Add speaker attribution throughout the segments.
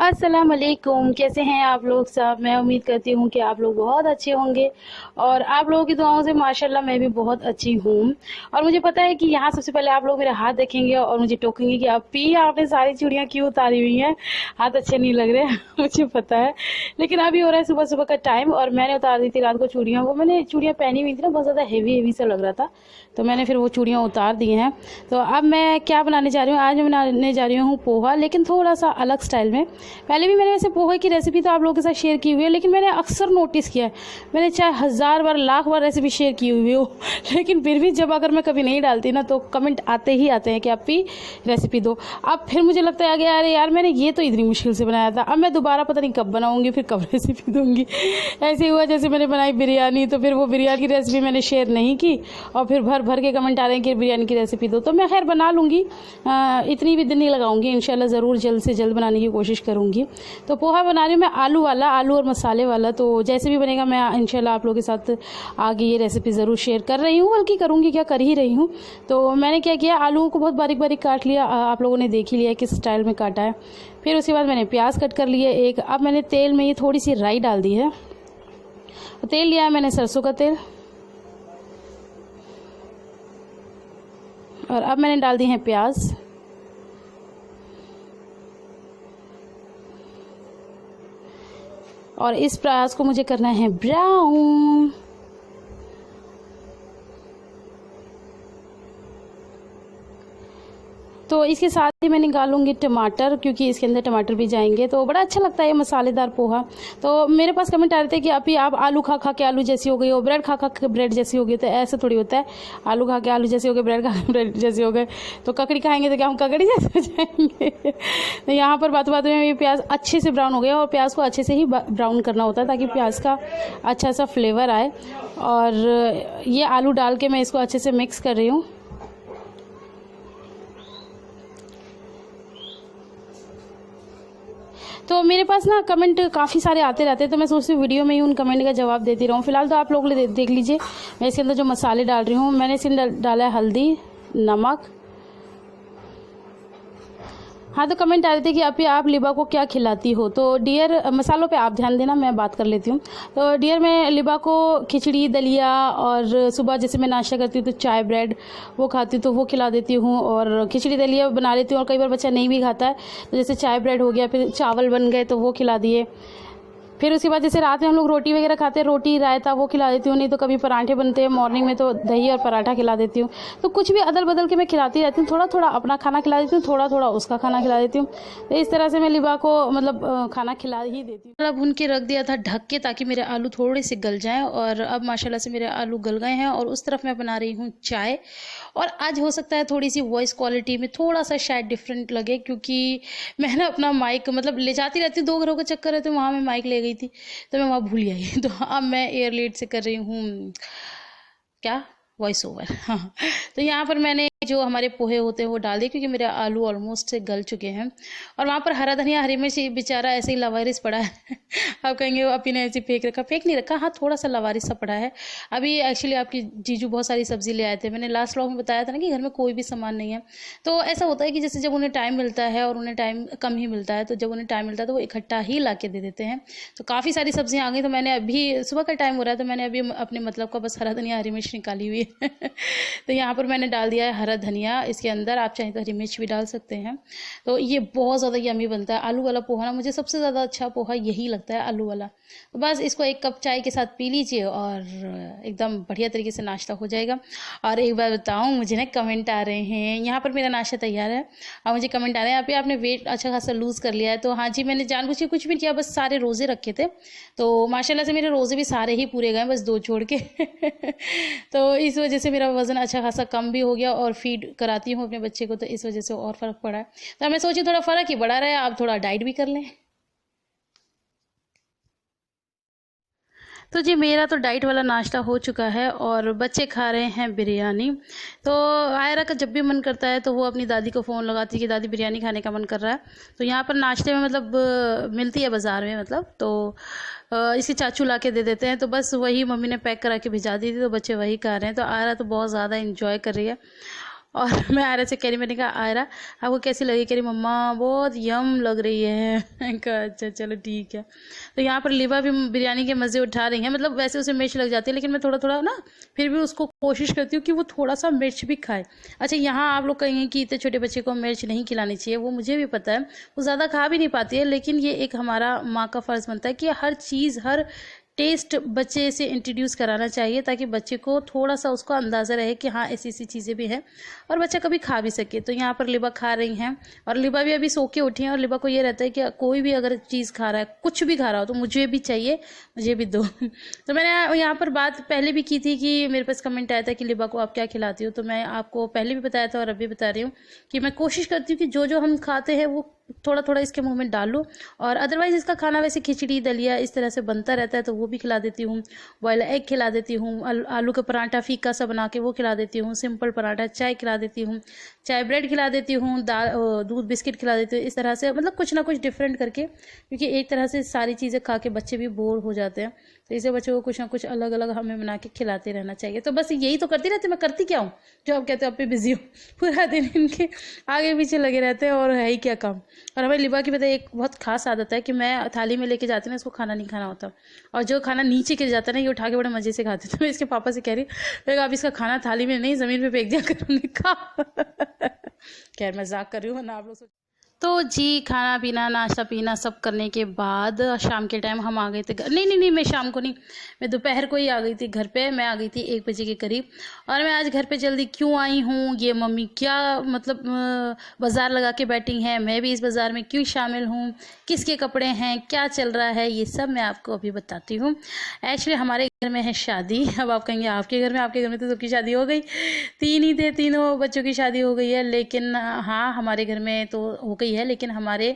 Speaker 1: अस्सलाम वालेकुम। कैसे हैं आप लोग सब? मैं उम्मीद करती हूँ कि आप लोग बहुत अच्छे होंगे और आप लोगों की दुआओं से माशाल्लाह मैं भी बहुत अच्छी हूँ। और मुझे पता है कि यहाँ सबसे पहले आप लोग मेरे हाथ देखेंगे और मुझे टोकेंगे कि आपी आपने सारी चूड़ियाँ क्यों उतारी हुई हैं, हाथ अच्छे नहीं लग रहे मुझे पता है, लेकिन अभी हो रहा है सुबह सुबह का टाइम और मैंने उतार दी थी रात को चूड़ियाँ। वो मैंने चूड़ियाँ पहनी हुई थी ना, बहुत ज़्यादा हेवी हेवी सा लग रहा था, तो मैंने फिर वो चूड़ियाँ उतार दी हैं। तो अब मैं क्या बनाने जा रही हूँ, आज मैं बनाने जा रही हूँ पोहा, लेकिन थोड़ा सा अलग स्टाइल में। पहले भी मैंने वैसे पोहे की रेसिपी तो आप लोगों के साथ शेयर की हुई है, लेकिन मैंने अक्सर नोटिस किया है, मैंने चाहे 1000 बार लाख बार रेसिपी शेयर की हुई हो, लेकिन फिर भी जब अगर मैं कभी नहीं डालती ना तो कमेंट आते ही आते हैं कि आप भी रेसिपी दो। अब फिर मुझे लगता है कि अरे यार मैंने ये तो इतनी मुश्किल से बनाया था, अब मैं दोबारा पता नहीं कब बनाऊंगी, फिर कब रेसिपी दूंगी। ऐसे हुआ जैसे मैंने बनाई बिरयानी, तो फिर वो बिरयानी की रेसिपी मैंने शेयर नहीं की और फिर भर भर के कमेंट आ रहे हैं कि बिरयानी की रेसिपी दो। तो मैं खैर बना लूँगी, इतनी भी दिन नहीं लगाऊंगी, इंशाल्लाह ज़रूर जल्द से जल्द बनाने की कोशिश करूँगी। तो पोहा बना रही हूँ मैं आलू वाला, आलू और मसाले वाला। तो जैसे भी बनेगा मैं इंशाल्लाह आप लोगों के साथ आगे ये रेसिपी ज़रूर शेयर कर रही हूँ, बल्कि करूँगी क्या, कर ही रही हूँ। तो मैंने क्या किया, आलू को बहुत बारीक बारीक काट लिया, आप लोगों ने देख ही लिया किस स्टाइल में काटा है। फिर उसके बाद मैंने प्याज कट कर लिए एक। अब मैंने तेल में ये थोड़ी सी राई डाल दी है, तेल लिया है मैंने सरसों का तेल, और अब मैंने डाल दी है प्याज। और इस प्याज को मुझे करना है ब्राउन। तो इसके साथ ही मैं निकालूंगी टमाटर, क्योंकि इसके अंदर टमाटर भी जाएंगे, तो बड़ा अच्छा लगता है ये मसालेदार पोहा। तो मेरे पास कमेंट आ रहे थे कि अभी आप आलू खा खा के आलू जैसी हो गई हो, ब्रेड खा खा के ब्रेड जैसी हो गई। तो ऐसा थोड़ी होता है, आलू खा के आलू जैसे हो गए, ब्रेड खा के ब्रेड जैसे हो गए, तो ककड़ी खाएंगे तो क्या हम ककड़ी जैसे हो जाएंगे। तो यहाँ पर बात बात में ये प्याज अच्छे से ब्राउन हो गया, और प्याज को अच्छे से ही ब्राउन करना होता है ताकि प्याज का अच्छा सा फ्लेवर आए। और ये आलू डाल के मैं इसको अच्छे से मिक्स कर रही हूँ। तो मेरे पास ना कमेंट काफ़ी सारे आते रहते हैं, तो मैं सोचती हूँ वीडियो में ही उन कमेंट का जवाब देती रहूँ। फिलहाल तो आप लोग देख लीजिए मैं इसके अंदर जो मसाले डाल रही हूँ। मैंने इसके अंदर डाला है हल्दी, नमक। हाँ, तो कमेंट आ रहे थे कि अभी आप लिबा को क्या खिलाती हो, तो डियर मसालों पे आप ध्यान देना, मैं बात कर लेती हूँ। तो डियर मैं लिबा को खिचड़ी, दलिया, और सुबह जैसे मैं नाश्ता करती हूँ तो चाय ब्रेड वो खाती हूँ तो वो खिला देती हूँ, और खिचड़ी दलिया बना लेती हूँ। और कई बार बच्चा नहीं भी खाता है तो जैसे चाय ब्रेड हो गया, फिर चावल बन गए तो वो खिला दिए। फिर उसके बाद जैसे रात में हम लोग रोटी वगैरह खाते हैं, रोटी रायता वो खिला देती हूँ, नहीं तो कभी पराठे बनते हैं मॉर्निंग में तो दही और पराठा खिला देती हूँ। तो कुछ भी अदल बदल के मैं खिलाती रहती हूँ, थोड़ा थोड़ा अपना खाना खिला देती हूँ, थोड़ा थोड़ा उसका खाना खिला देती हूँ। तो इस तरह से मैं लिबा को मतलब खाना खिला ही देती हूँ। मतलब भून के रख दिया था ढक के, ताकि मेरे आलू थोड़े से गल जाएँ, और अब माशाल्लाह से मेरे आलू गल गए हैं। और उस तरफ मैं बना रही हूँ चाय। और आज हो सकता है थोड़ी सी वॉइस क्वालिटी में थोड़ा सा शायद डिफरेंट लगे, क्योंकि मैंने अपना माइक मतलब ले जाती रहती हूँ, 2 घरों का चक्कर है, तो वहाँ मैं माइक ले गई थी तो मैं वहाँ भूल आई। तो अब मैं एयरलेट से कर रही हूँ क्या, वॉइस ओवर। हाँ, तो यहाँ पर मैंने जो हमारे पोहे होते हैं वो डाल दिए, क्योंकि मेरे आलू ऑलमोस्ट से गल चुके हैं। और वहाँ पर हरा धनिया, हरी मिर्च बेचारा ऐसे ही लवारिस पड़ा है। आप कहेंगे वो अपी ने ऐसे फेंक रखा, फेंक नहीं रखा, हाँ थोड़ा सा लवारिस सा पड़ा है। अभी एक्चुअली आपकी जीजू बहुत सारी सब्जी ले आए थे, मैंने लास्ट व्लॉग में बताया था ना कि घर में कोई भी सामान नहीं है। तो ऐसा होता है कि जैसे जब उन्हें टाइम मिलता है, और उन्हें टाइम कम ही मिलता है, तो जब उन्हें टाइम मिलता है तो वो इकट्ठा ही ला के दे देते हैं। तो काफ़ी सारी सब्जियाँ आ गई, तो मैंने अभी सुबह का टाइम हो रहा है तो मैंने अभी अपने मतलब का बस हरा धनिया, हरी मिर्च निकाली हुई है। तो यहाँ पर मैंने डाल दिया है हरा धनिया, इसके अंदर आप चाहें तो हरी मिर्च भी डाल सकते हैं। तो ये बहुत ज़्यादा यम्मी बनता है आलू वाला पोहा ना, मुझे सबसे ज़्यादा अच्छा पोहा यही लगता है, आलू वाला। तो बस इसको 1 कप चाय के साथ पी लीजिए और एकदम बढ़िया तरीके से नाश्ता हो जाएगा। और एक बार बताऊँ, मुझे ना कमेंट आ रहे हैं, यहाँ पर मेरा नाश्ता तैयार है और मुझे कमेंट आ रहे हैं यहाँ पे आपने वेट अच्छा खासा लूज़ कर लिया है। तो हाँ जी, मैंने जानबूझ के कुछ भी किया, बस सारे रोज़े रखे थे, तो माशाल्लाह से मेरे रोज़े भी सारे ही पूरे गए, बस 2 छोड़ के। तो इस वजह से मेरा वज़न अच्छा खासा कम भी हो गया, और फीड कराती हूँ अपने बच्चे को, तो इस वजह से और फ़र्क पड़ा है। तो मैं सोची थोड़ा फ़र्क ही बढ़ा रहा है, आप थोड़ा डाइट भी कर लें। तो जी मेरा तो डाइट वाला नाश्ता हो चुका है, और बच्चे खा रहे हैं बिरयानी। तो आयरा का जब भी मन करता है तो वो अपनी दादी को फ़ोन लगाती है कि दादी बिरयानी खाने का मन कर रहा है। तो यहाँ पर नाश्ते में मतलब मिलती है बाज़ार में, मतलब तो इसके चाचू ला के दे देते हैं, तो बस वही मम्मी ने पैक करा के भिजा दी थी, तो बच्चे वही खा रहे हैं। तो आयरा तो बहुत ज़्यादा इंजॉय कर रही है। और मैं आयरा से कह रही, मैंने कहा आयरा आपको कैसी लगी? कह रही मम्मा बहुत यम लग रही है। मैंने कहा अच्छा चलो ठीक है। तो यहाँ पर लिबा भी बिरयानी के मज़े उठा रही हैं। मतलब वैसे उसे मिर्च लग जाती है, लेकिन मैं थोड़ा थोड़ा ना फिर भी उसको कोशिश करती हूँ कि वो थोड़ा सा मिर्च भी खाए। अच्छा, यहाँ आप लोग कहेंगे कि इतने छोटे बच्चे को मिर्च नहीं खिलानी चाहिए, वो मुझे भी पता है, वो ज़्यादा खा भी नहीं पाती है, लेकिन ये एक हमारा माँ का फ़र्ज़ बनता है कि हर चीज़, हर टेस्ट बच्चे से इंट्रोड्यूस कराना चाहिए, ताकि बच्चे को थोड़ा सा उसका अंदाज़ा रहे कि हाँ ऐसी ऐसी चीज़ें भी हैं और बच्चा कभी खा भी सके। तो यहाँ पर लिबा खा रही हैं, और लिबा भी अभी सो के उठी हैं, और लिबा को ये रहता है कि कोई भी अगर चीज़ खा रहा है, कुछ भी खा रहा हो, तो मुझे भी चाहिए, मुझे भी दो। तो मैंने यहाँ पर बात पहले भी की थी कि मेरे पास कमेंट आया था कि लिबा को आप क्या खिलाती हो, तो मैं आपको पहले भी बताया था और अभी बता रही हूँ कि मैं कोशिश करती हूँ कि जो जो हम खाते हैं वो थोड़ा थोड़ा इसके मुंह में डालूं, और अदरवाइज़ इसका खाना वैसे खिचड़ी दलिया इस तरह से बनता रहता है, तो वो भी खिला देती हूँ। बॉयल एग खिला देती हूँ, आलू का पराठा फीका सा बना के वो खिला देती हूँ, सिंपल पराठा, चाय खिला देती हूँ, चाय ब्रेड खिला देती हूँ, दाल दूध बिस्किट खिला देती हूँ। इस तरह से मतलब कुछ ना कुछ डिफरेंट करके, क्योंकि एक तरह से सारी चीज़ें खा के बच्चे भी बोर हो जाते हैं, तो इसे बच्चों को कुछ ना कुछ अलग अलग हमें बना के खिलाते रहना चाहिए। तो बस यही तो करती रहती, मैं करती क्या हूँ, जो आप कहते हो आप पे बिजी हो, पूरा दिन इनके आगे पीछे लगे रहते हैं, और है ही क्या काम। और हमारी लिबा की पता है एक बहुत खास आदत है कि मैं थाली में लेके जाती हूँ ना, इसको खाना नहीं खाना होता, और जो खाना नीचे गिर जाता है ना, ये उठा के बड़े मजे से खाते। तो मैं इसके पापा से कह रही, मैं आप इसका खाना थाली में नहीं ज़मीन पे फेंक दिया करूँगी, खा। खैर मजाक कर रही हूँ, वरना आप लोग तो जी खाना पीना नाश्ता पीना सब करने के बाद शाम के टाइम हम आ गए थे नहीं नहीं नहीं, मैं शाम को नहीं, मैं दोपहर को ही आ गई थी घर पे। मैं आ गई थी 1 बजे के करीब। और मैं आज घर पे जल्दी क्यों आई हूँ, ये मम्मी क्या मतलब बाज़ार लगा के बैठी हैं, मैं भी इस बाज़ार में क्यों शामिल हूँ, किसके कपड़े हैं, क्या चल रहा है, ये सब मैं आपको अभी बताती हूँ। एक्चुअली हमारे घर में है शादी। अब आप कहेंगे आपके घर में तो सबकी शादी हो गई, 3 ही थे, तीनों बच्चों की शादी हो गई है। लेकिन हाँ हमारे घर में तो हो गई है, लेकिन हमारे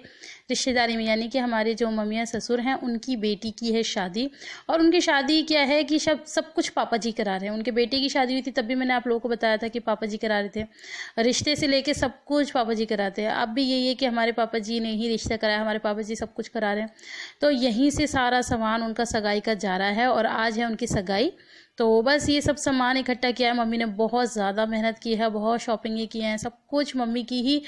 Speaker 1: रिश्तेदारी में यानी कि हमारे जो मम्मियाँ ससुर हैं उनकी बेटी की है शादी। और उनकी शादी क्या है कि सब कुछ पापा जी करा रहे हैं। उनके बेटे की शादी हुई थी, तब भी मैंने आप लोगों को बताया था कि पापा जी करा रहे थे, रिश्ते से लेके सब कुछ पापा जी कराते हैं। अब भी यही है कि हमारे पापा जी ने ही रिश्ता कराया, हमारे पापा जी सब कुछ करा रहे हैं। तो यहीं से सारा सामान उनका सगाई का जा रहा है, और आज है उनकी सगाई। तो बस ये सब सामान इकट्ठा किया है। मम्मी ने बहुत ज़्यादा मेहनत की है, बहुत शॉपिंग की हैं, सब कुछ मम्मी की ही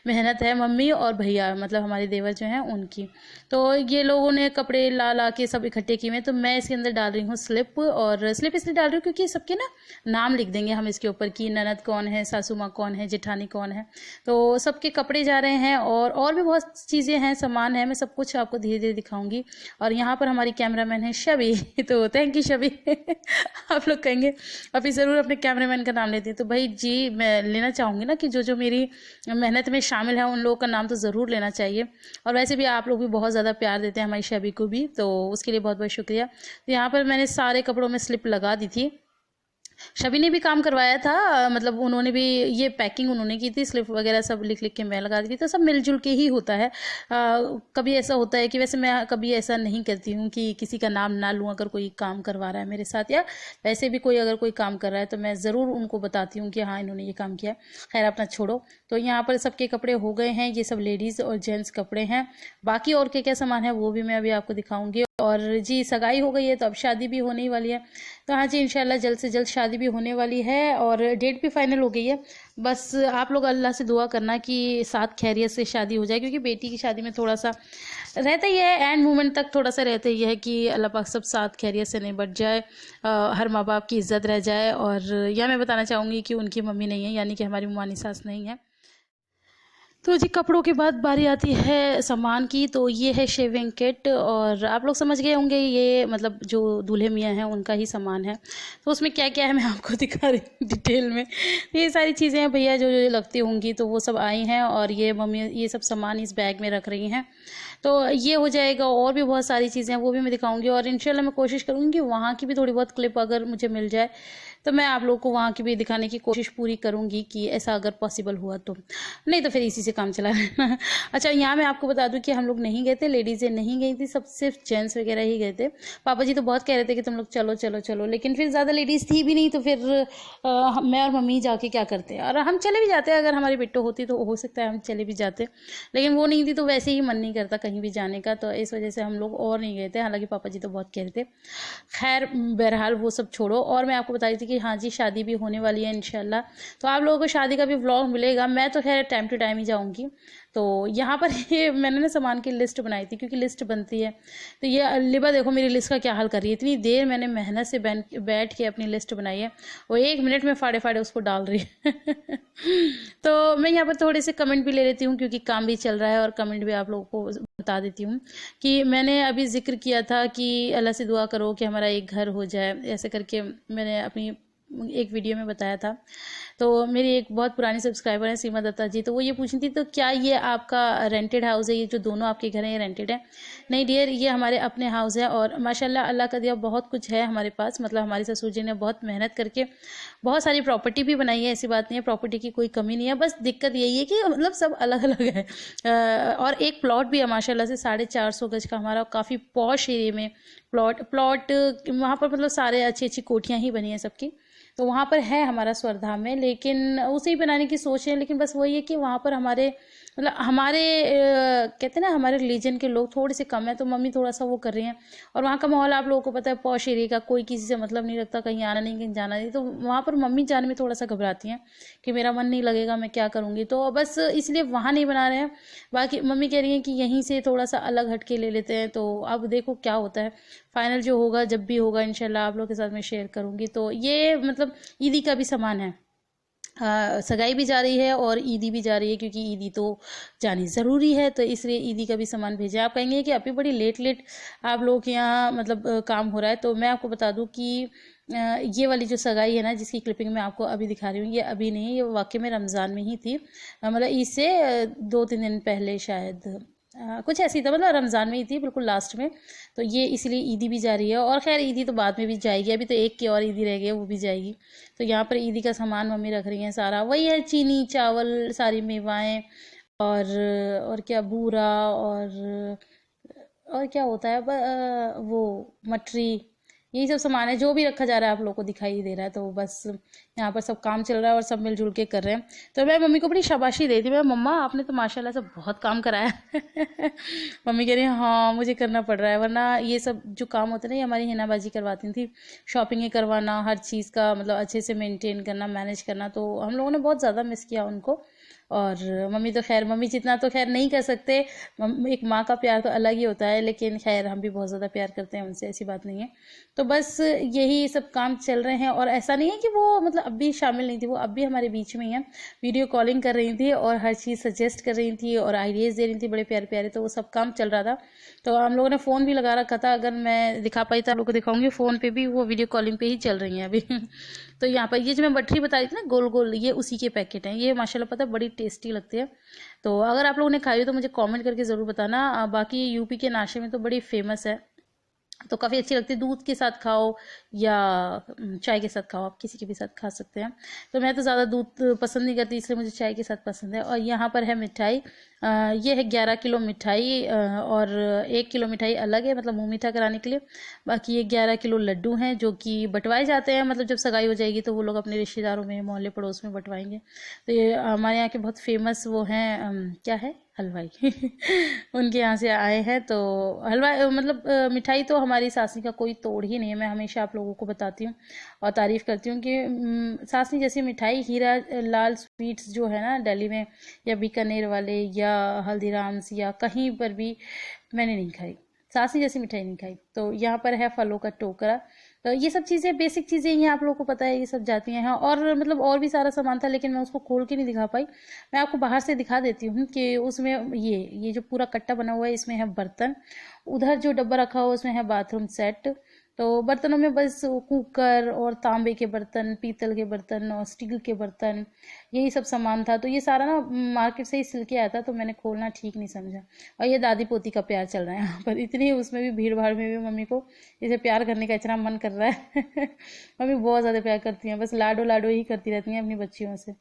Speaker 1: मेहनत है, मम्मी और भैया मतलब हमारे देवर जो हैं उनकी। तो ये लोगों ने कपड़े ला ला के सब इकट्ठे किए हैं। तो मैं इसके अंदर डाल रही हूँ स्लिप, और स्लिप इसलिए डाल रही हूँ क्योंकि सबके ना नाम लिख देंगे हम इसके ऊपर कि ननद कौन है, सासू माँ कौन है, जेठानी कौन है। तो सबके कपड़े जा रहे हैं, और भी बहुत चीज़ें हैं, सामान है, मैं सब कुछ आपको धीरे धीरे दिखाऊंगी। और यहाँ पर हमारी कैमरामैन है शबी। तो थैंक यू शबी। आप लोग कहेंगे अभी ज़रूर अपने कैमरामैन का नाम लेती है, तो भाई जी मैं लेना चाहूँगी ना कि जो जो मेरी मेहनत में शामिल है उन लोगों का नाम तो ज़रूर लेना चाहिए। और वैसे भी आप लोग भी बहुत ज़्यादा प्यार देते हैं हमारी शबी को भी, तो उसके लिए बहुत बहुत शुक्रिया। तो यहाँ पर मैंने सारे कपड़ों में स्लिप लगा दी थी। शबी ने भी काम करवाया था, मतलब उन्होंने भी ये पैकिंग उन्होंने की थी, स्लिप वगैरह सब लिख लिख के मैं लगा दी थी। तो सब मिलजुल के ही होता है। कभी ऐसा होता है कि वैसे मैं कभी ऐसा नहीं करती हूँ कि किसी का नाम ना लूँ अगर कोई काम करवा रहा है मेरे साथ, या वैसे भी कोई अगर कोई काम कर रहा है तो मैं ज़रूर उनको बताती हूँ कि हाँ इन्होंने ये काम किया। खैर अपना छोड़ो। तो यहाँ पर सबके कपड़े हो गए हैं, ये सब लेडीज़ और जेंट्स कपड़े हैं। बाकी और क्या क्या सामान है वो भी मैं अभी आपको दिखाऊंगी। और जी सगाई हो गई है तो अब शादी भी होने ही वाली है। तो हाँ जी इंशाल्लाह जल्द से जल्द शादी भी होने वाली है, और डेट भी फाइनल हो गई है। बस आप लोग अल्लाह से दुआ करना कि साथ खैरियत से शादी हो जाए, क्योंकि बेटी की शादी में थोड़ा सा रहता ही है, एंड मोमेंट तक थोड़ा सा रहता ही है कि अल्लाह पाक सब साथ खैरियत से निपट जाए, हर माँ बाप की इज़्ज़त रह जाए। और यह मैं बताना चाहूँगी कि उनकी मम्मी नहीं है, यानी कि हमारी मुमानी सास नहीं है। तो जी कपड़ों के बाद बारी आती है सामान की। तो ये है शेविंग किट, और आप लोग समझ गए होंगे ये मतलब जो दूल्हे मियाँ हैं उनका ही सामान है। तो उसमें क्या क्या है मैं आपको दिखा रही हूँ डिटेल में। तो ये सारी चीज़ें हैं भैया जो जो लगती होंगी तो वो सब आई हैं, और ये मम्मी ये सब सामान इस बैग में रख रही हैं। तो ये हो जाएगा, और भी बहुत सारी चीज़ें हैं वो भी मैं दिखाऊंगी। और इंशाल्लाह मैं कोशिश करूँगी कि वहाँ की भी थोड़ी बहुत क्लिप अगर मुझे मिल जाए तो मैं आप लोगों को वहाँ की भी दिखाने की कोशिश पूरी करूँगी, कि ऐसा अगर पॉसिबल हुआ तो। नहीं तो फिर इसी से काम चला लेना। अच्छा यहाँ मैं आपको बता दूँ कि हम लोग नहीं गए थे, लेडीज़ें नहीं गई थी, सब सिर्फ जेंट्स वगैरह ही गए थे। पापा जी तो बहुत कह रहे थे कि तुम लोग चलो चलो चलो, लेकिन फिर ज़्यादा लेडीज़ थी भी नहीं, तो फिर मैं और मम्मी जाके क्या करते। और हम चले भी जाते, अगर हमारी बिट्टो होती तो हो सकता है हम चले भी जाते, लेकिन वो नहीं थी तो वैसे ही मन नहीं करता कहीं भी जाने का, तो इस वजह से हम लोग और नहीं गए थे। हालांकि पापा जी तो बहुत कह रहे थे। खैर बहरहाल वो सब छोड़ो। और मैं आपको बता रही थी कि हाँ जी शादी भी होने वाली है इंशाल्लाह, तो आप लोगों को शादी का भी व्लॉग मिलेगा। मैं तो खैर टाइम टू टाइम ही जाऊँगी। तो यहाँ पर ये मैंने ना सामान की लिस्ट बनाई थी, क्योंकि लिस्ट बनती है। तो ये लिबा देखो मेरी लिस्ट का क्या हाल कर रही है, इतनी देर मैंने मेहनत से बैठ के अपनी लिस्ट बनाई है, वो 1 मिनट में फाड़े फाड़े उसको डाल रही है। तो मैं यहाँ पर थोड़े से कमेंट भी ले लेती हूँ, क्योंकि काम भी चल रहा है, और कमेंट भी आप लोगों को बता देती हूँ कि मैंने अभी जिक्र किया था कि अल्लाह से दुआ करो कि हमारा एक घर हो जाए, ऐसे करके मैंने अपनी एक वीडियो में बताया था। तो मेरी एक बहुत पुरानी सब्सक्राइबर है सीमा दत्ता जी, तो वो ये पूछी थी तो क्या ये आपका रेंटेड हाउस है, ये जो दोनों आपके घर हैं ये रेंटेड है? नहीं डियर, ये हमारे अपने हाउस है, और माशाल्लाह अल्लाह का दिया बहुत कुछ है हमारे पास। मतलब हमारे ससुर जी ने बहुत मेहनत करके बहुत सारी प्रॉपर्टी भी बनाई है, ऐसी बात नहीं है, प्रॉपर्टी की कोई कमी नहीं है। बस दिक्कत यही है कि मतलब सब अलग अलग है। और एक प्लॉट भी है माशाल्लाह से 450 गज का हमारा, काफ़ी पॉश एरिया में प्लॉट वहाँ पर, मतलब सारे अच्छी अच्छी कोठियाँ ही बनी हैं सबकी। तो वहाँ पर है हमारा स्वर्धाम में, लेकिन उसे ही बनाने की सोच है। लेकिन बस वही है कि वहाँ पर हमारे मतलब हमारे कहते हैं ना हमारे रिलीजन के लोग थोड़े से कम है, तो मम्मी थोड़ा सा वो कर रही हैं। और वहाँ का माहौल आप लोगों को पता है, पॉश एरिया का, कोई किसी से मतलब नहीं रखता, कहीं आना नहीं कहीं जाना नहीं, तो वहाँ पर मम्मी जाने में थोड़ा सा घबराती हैं कि मेरा मन नहीं लगेगा, मैं क्या करूँगी। तो बस इसलिए वहाँ नहीं बना रहे हैं। बाकी मम्मी कह रही हैं कि यहीं से थोड़ा सा अलग हट के ले लेते हैं। तो अब देखो क्या होता है, फाइनल जो होगा जब भी होगा इंशाल्लाह आप लोगों के साथ मैं शेयर करूँगी। तो ये मतलब ईदी का भी सामान है, सगाई भी जा रही है और ईदी भी जा रही है, क्योंकि ईदी तो जानी ज़रूरी है, तो इसलिए ईदी का भी सामान भेजा। आप कहेंगे कि अभी बड़ी लेट आप लोगों के यहाँ मतलब काम हो रहा है, तो मैं आपको बता दूं कि ये वाली जो सगाई है ना, जिसकी क्लिपिंग मैं आपको अभी दिखा रही हूँ, ये अभी नहीं, ये वाकई में रमज़ान में ही थी। मतलब इससे 2-3 दिन पहले शायद कुछ ऐसी था, मतलब रमज़ान में ही थी बिल्कुल लास्ट में। तो ये इसलिए ईदी भी जा रही है, और खैर ईदी तो बाद में भी जाएगी, अभी तो एक की और ईदी रह गई है, वो भी जाएगी। तो यहाँ पर ईदी का सामान मम्मी रख रही हैं सारा, वही है चीनी चावल सारी मेवाएं और क्या बूरा और क्या होता है वो मटरी, यही सब सामान है जो भी रखा जा रहा है आप लोगों को दिखाई दे रहा है। तो बस यहाँ पर सब काम चल रहा है और सब मिलजुल के कर रहे हैं। तो मैं मम्मी को बड़ी शाबाशी दे दी, मैं मम्मा आपने तो माशाल्लाह से बहुत काम कराया। मम्मी कह रही है हाँ मुझे करना पड़ रहा है, वरना ये सब जो काम होते हैं ना ये हमारी हिनाबाजी करवाती थी, शॉपिंग करवाना, हर चीज़ का मतलब अच्छे से मेनटेन करना, मैनेज करना। तो हम लोगों ने बहुत ज़्यादा मिस किया उनको। और मम्मी तो खैर मम्मी जितना तो खैर नहीं कर सकते, एक माँ का प्यार तो अलग ही होता है, लेकिन खैर हम भी बहुत ज़्यादा प्यार करते हैं उनसे, ऐसी बात नहीं है। तो बस यही सब काम चल रहे हैं, और ऐसा नहीं है कि वो मतलब अब भी शामिल नहीं थी, वो अब भी हमारे बीच में ही है, वीडियो कॉलिंग कर रही थी और हर चीज़ सजेस्ट कर रही थी और आइडियाज़ दे रही थी बड़े प्यारे प्यारे। तो वो सब काम चल रहा था। तो हम लोगों ने फ़ोन भी लगा रखा था, अगर मैं दिखा पाई तो आप लोग को दिखाऊंगी, फ़ोन पे भी वो वीडियो कॉलिंग पे ही चल रही हैं अभी। तो यहाँ पर ये जो मैं बटरी बता रही थी ना गोल गोल, ये उसी के पैकेट हैं। ये माशाल्लाह पता है बड़ी टेस्टी लगती है। तो अगर आप लोगों ने खाई हो तो मुझे कमेंट करके ज़रूर बताना। बाकी यूपी के नाश्ते में तो बड़ी फेमस है, तो काफ़ी अच्छी लगती है। दूध के साथ खाओ या चाय के साथ खाओ, आप किसी के भी साथ खा सकते हैं। तो मैं तो ज़्यादा दूध पसंद नहीं करती, इसलिए मुझे चाय के साथ पसंद है। और यहाँ पर है मिठाई, ये है 11 किलो मिठाई, और 1 किलो मिठाई अलग है मतलब मुँह मीठा कराने के लिए। बाकी ये 11 किलो लड्डू हैं जो कि बंटवाए जाते हैं, मतलब जब सगाई हो जाएगी तो वो लोग अपने रिश्तेदारों में, मोहल्ले पड़ोस में बंटवाएंगे। तो ये हमारे यहाँ के बहुत फेमस वो हैं, क्या है, हलवाई। उनके यहाँ से आए हैं। तो हलवाई मतलब मिठाई तो हमारी सासनी का कोई तोड़ ही नहीं है। मैं हमेशा आप लोगों को बताती हूँ और तारीफ़ करती हूँ कि सासनी जैसी मिठाई हीरा लाल स्वीट्स जो है ना दिल्ली में या बीकानेर वाले या हल्दीराम्स या कहीं पर भी मैंने नहीं खाई, सासनी जैसी मिठाई नहीं खाई। तो यहाँ पर है फलों का टोकरा। तो ये सब चीज़ें बेसिक चीज़ें ही आप लोगों को पता है, ये सब जाती हैं। और मतलब और भी सारा सामान था, लेकिन मैं उसको खोल के नहीं दिखा पाई। मैं आपको बाहर से दिखा देती हूँ कि उसमें ये जो पूरा कट्टा बना हुआ है, इसमें है बर्तन, उधर जो डब्बा रखा हुआ उसमें है बाथरूम सेट। तो बर्तनों में बस कुकर और तांबे के बर्तन, पीतल के बर्तन और स्टील के बर्तन, यही सब सामान था। तो ये सारा ना मार्केट से ही सिल के आया था, तो मैंने खोलना ठीक नहीं समझा। और ये दादी पोती का प्यार चल रहा है यहाँ पर, इतनी उसमें भी भीड़ भाड़ में भी मम्मी को इसे प्यार करने का इतना मन कर रहा है। मम्मी बहुत ज़्यादा प्यार करती हैं, बस लाडो लाडो ही करती रहती हैं अपनी बच्चियों से।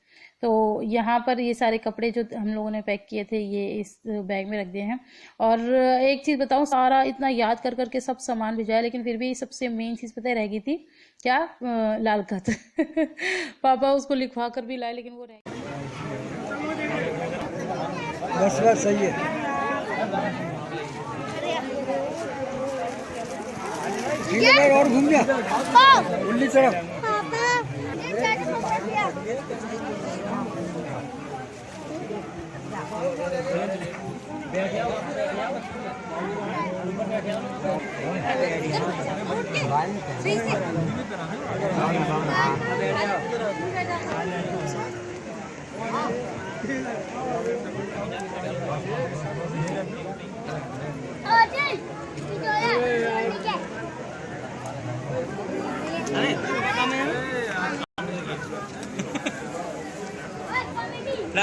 Speaker 1: तो यहाँ पर ये सारे कपड़े जो हम लोगों ने पैक किए थे ये इस बैग में रख दिए हैं। और एक चीज़ बताऊँ, सारा इतना याद कर करके सब सामान भिजाया, लेकिन फिर भी सबसे मेन चीज़ पता है रह गई थी क्या, लाल खत। पापा उसको लिखवा कर भी लाए, लेकिन वो रह गई।
Speaker 2: बस सही है। और घूम गया उल्ली तरफ।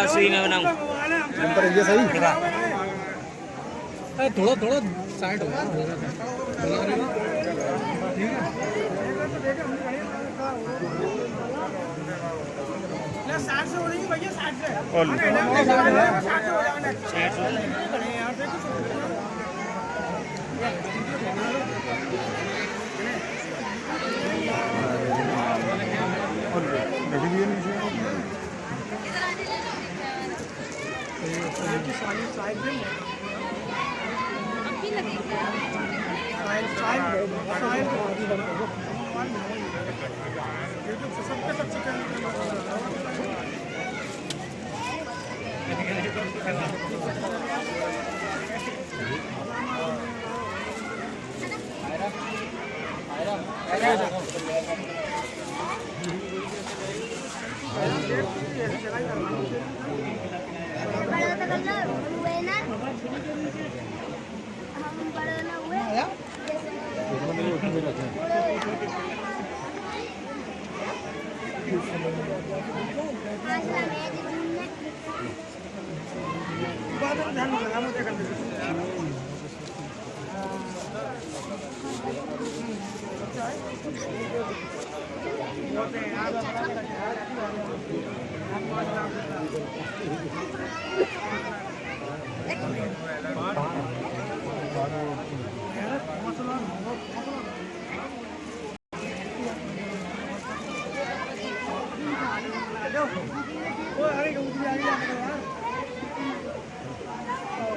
Speaker 3: श्री में बनाऊं
Speaker 2: ये सही थोड़ा थोड़ा साइड हो साइड से हो रही भैया साइड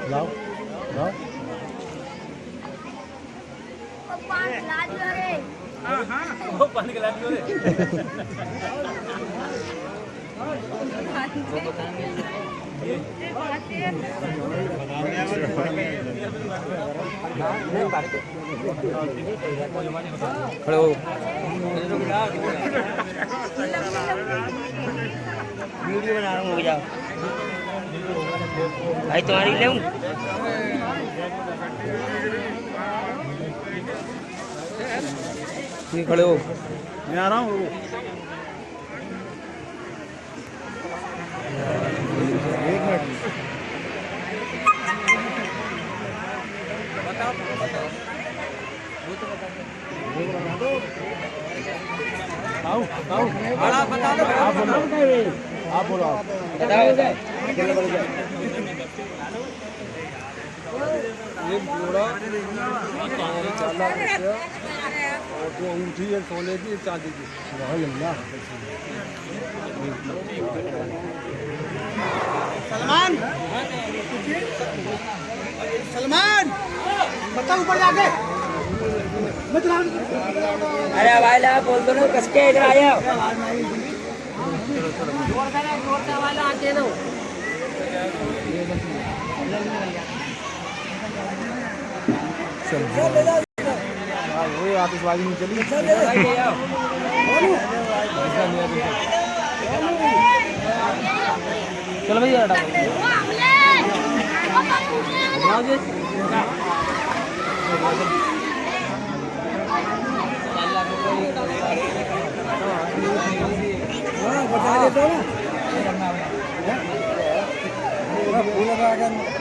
Speaker 4: लाओ लाओ
Speaker 3: वो पानी खिला दियो रे खड़े हो वीडियो बना रहा हूँ हो जाओ भाई तुम्हारी ले खड़े हो
Speaker 2: मैं आ रहा हूँ एक मिनट आओ आओ बता दो आप बोलो एक जोड़ा वो अंगूठी है सोने की चांदी की सलमान सलमान बता ऊपर जाके
Speaker 3: अरे भाई ला बोल दो ना कसके इधर आ जाओ जोर वाला आके दो
Speaker 2: वही आतिशबाजी नहीं चली
Speaker 3: चलो भैया
Speaker 2: बता दे तो ना